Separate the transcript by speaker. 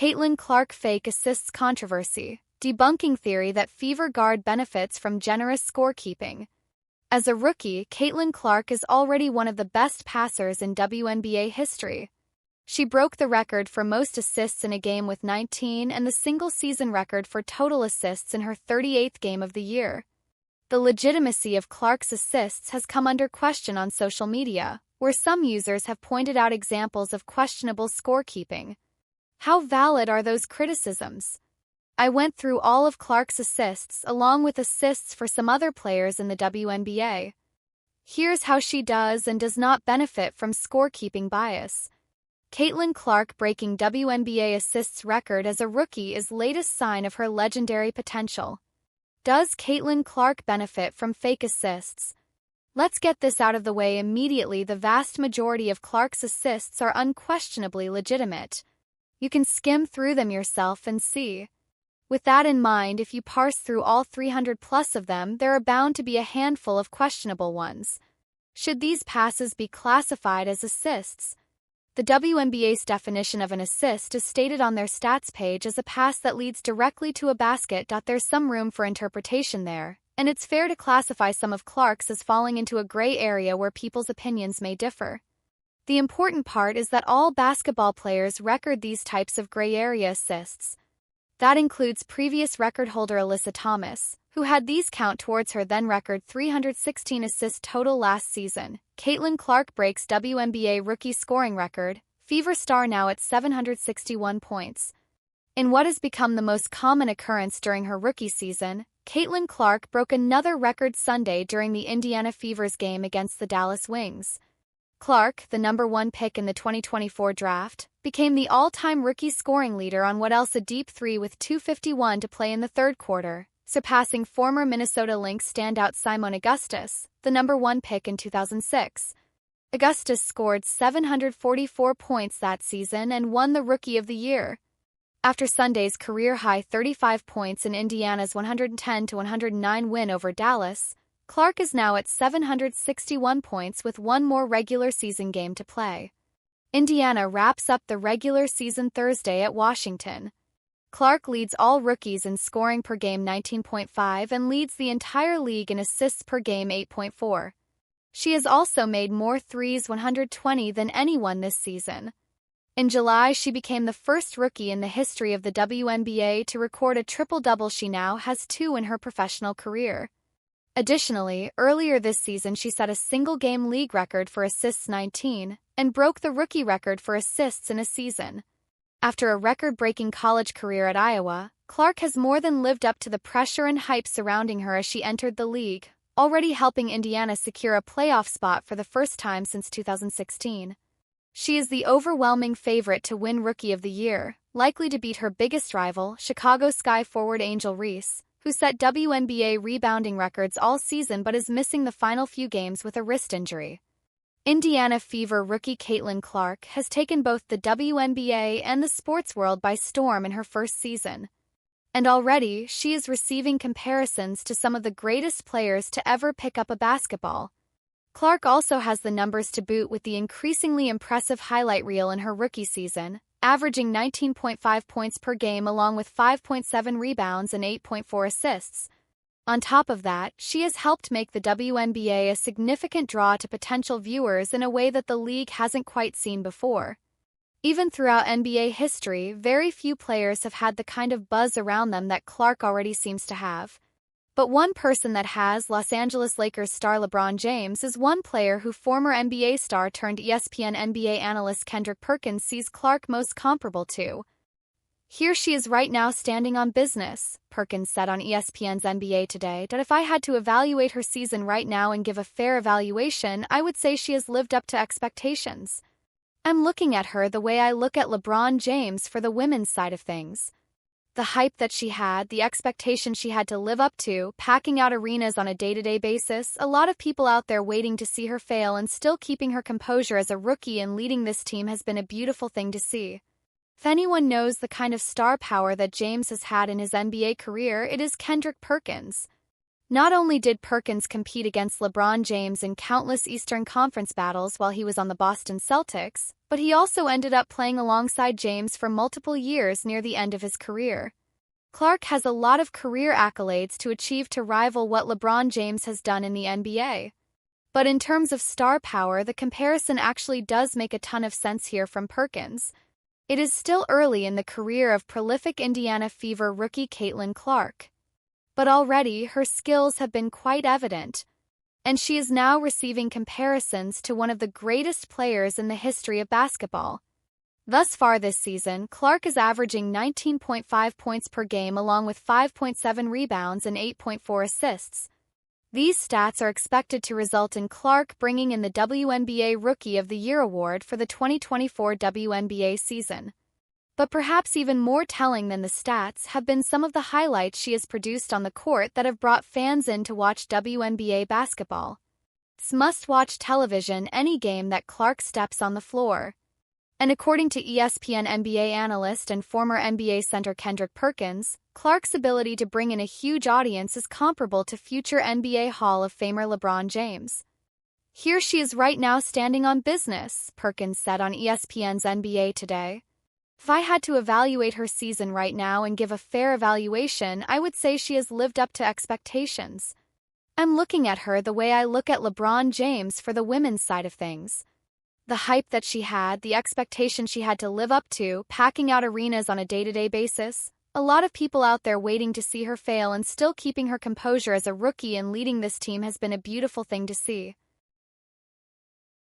Speaker 1: Caitlin Clark fake assists controversy, debunking theory that Fever guard benefits from generous scorekeeping. As a rookie, Caitlin Clark is already one of the best passers in WNBA history. She broke the record for most assists in a game with 19 and the single-season record for total assists in her 38th game of the year. The legitimacy of Clark's assists has come under question on social media, where some users have pointed out examples of questionable scorekeeping. How valid are those criticisms? I went through all of Clark's assists along with assists for some other players in the WNBA. Here's how she does and does not benefit from scorekeeping bias. Caitlin Clark breaking WNBA assists record as a rookie is latest sign of her legendary potential. Does Caitlin Clark benefit from fake assists? Let's get this out of the way immediately. The vast majority of Clark's assists are unquestionably legitimate. You can skim through them yourself and see. With that in mind, if you parse through all 300 plus of them, there are bound to be a handful of questionable ones. Should these passes be classified as assists? The WNBA's definition of an assist is stated on their stats page as a pass that leads directly to a basket. There's some room for interpretation there, and it's fair to classify some of Clark's as falling into a gray area where people's opinions may differ. The important part is that all basketball players record these types of gray area assists. That includes previous record holder Alyssa Thomas, who had these count towards her then record 316 assists total last season. Caitlin Clark breaks WNBA rookie scoring record, Fever star now at 761 points. In what has become the most common occurrence during her rookie season, Caitlin Clark broke another record Sunday during the Indiana Fever's game against the Dallas Wings. Clark, the number 1 pick in the 2024 draft, became the all-time rookie scoring leader on what else a deep three with 2:51 to play in the third quarter, surpassing former Minnesota Lynx standout Simone Augustus, the number 1 pick in 2006. Augustus scored 744 points that season and won the Rookie of the Year. After Sunday's career-high 35 points in Indiana's 110-109 win over Dallas, Clark is now at 761 points with one more regular season game to play. Indiana wraps up the regular season Thursday at Washington. Clark leads all rookies in scoring per game 19.5 and leads the entire league in assists per game 8.4. She has also made more threes 120 than anyone this season. In July, she became the first rookie in the history of the WNBA to record a triple-double. She now has 2 in her professional career. Additionally, earlier this season she set a single-game league record for assists 19 and broke the rookie record for assists in a season. After a record-breaking college career at Iowa, Clark has more than lived up to the pressure and hype surrounding her as she entered the league, already helping Indiana secure a playoff spot for the first time since 2016. She is the overwhelming favorite to win Rookie of the Year, likely to beat her biggest rival, Chicago Sky forward Angel Reese, who set WNBA rebounding records all season but is missing the final few games with a wrist injury. Indiana Fever rookie Caitlin Clark has taken both the WNBA and the sports world by storm in her first season. And already, she is receiving comparisons to some of the greatest players to ever pick up a basketball. Clark also has the numbers to boot with the increasingly impressive highlight reel in her rookie season, averaging 19.5 points per game along with 5.7 rebounds and 8.4 assists. On top of that, she has helped make the WNBA a significant draw to potential viewers in a way that the league hasn't quite seen before. Even throughout NBA history, very few players have had the kind of buzz around them that Clark already seems to have. But one person that has, Los Angeles Lakers star LeBron James, is one player who former NBA star turned ESPN NBA analyst Kendrick Perkins sees Clark most comparable to. "Here she is right now standing on business," Perkins said on ESPN's NBA Today, that if I had to evaluate her season right now and give a fair evaluation, I would say she has lived up to expectations. "I'm looking at her the way I look at LeBron James for the women's side of things. The hype that she had, the expectation she had to live up to, packing out arenas on a day-to-day basis, a lot of people out there waiting to see her fail and still keeping her composure as a rookie and leading this team has been a beautiful thing to see. If anyone knows the kind of star power that James has had in his NBA career, it is Kendrick Perkins." Not only did Perkins compete against LeBron James in countless Eastern Conference battles while he was on the Boston Celtics, but he also ended up playing alongside James for multiple years near the end of his career. Clark has a lot of career accolades to achieve to rival what LeBron James has done in the NBA. But in terms of star power, the comparison actually does make a ton of sense here from Perkins. It is still early in the career of prolific Indiana Fever rookie Caitlin Clark. But already her skills have been quite evident, and she is now receiving comparisons to one of the greatest players in the history of basketball. Thus far this season, Clark is averaging 19.5 points per game along with 5.7 rebounds and 8.4 assists. These stats are expected to result in Clark bringing in the WNBA Rookie of the Year award for the 2024 WNBA season. But perhaps even more telling than the stats have been some of the highlights she has produced on the court that have brought fans in to watch WNBA basketball. It's must-watch television any game that Clark steps on the floor. And according to ESPN NBA analyst and former NBA center Kendrick Perkins, Clark's ability to bring in a huge audience is comparable to future NBA Hall of Famer LeBron James. Here she is right now standing on business, Perkins said on ESPN's NBA Today. If I had to evaluate her season right now and give a fair evaluation, I would say she has lived up to expectations. I'm looking at her the way I look at LeBron James for the women's side of things. The hype that she had, the expectation she had to live up to, packing out arenas on a day-to-day basis, a lot of people out there waiting to see her fail and still keeping her composure as a rookie and leading this team has been a beautiful thing to see.